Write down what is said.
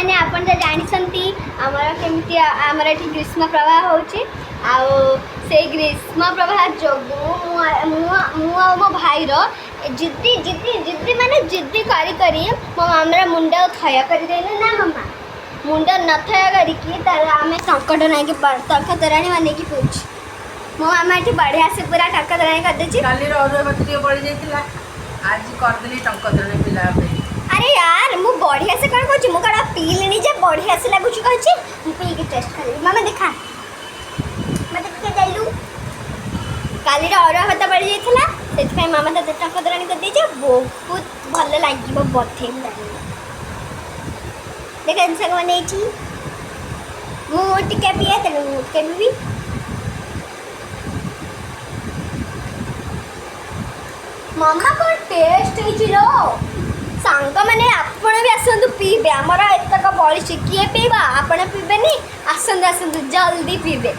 मैंने आपन तो जानते आमर केमती आमर ये ग्रीष्म प्रवाह होची से ग्रीष्म प्रवाह जो मो भाईर जिद्दी जिद्दी जिद्दी माने जिद्दी करी करी मो मामरा मुंड थय कर देले ना मम्मा मुंड न थय करिकी तार आमे टंकट नै कि तर्क तराणी माने की पूछ मो मामा ये बढ़िया से पूरा टंक तराणी कर देची काली अरुआ भात टिके पड़ी जाइतिला आज कर देली टंक तराणी पिला पे अरे यार मु बढ़िया से कौन कहूँ मुझे कड़ा पी लेनी जे बढ़िया से लगुच कहूँ मु पी के टेस्ट कर मामा देखा मत के जाइलु काली अरुआ भात पड़ी जाइतिला सेति मामा तो टंक तराणी कर देचे बहुत भल लागिबो बथे देखा इंसान बने छी मु टिके पिए तनु के भी मामा को टेस्ट है सांग मैंने आपण भी आसतु पीबे आमर एतक बड़ी किए पीवा आपण पीबेनी आसतु आसतु जल्दी पीबे।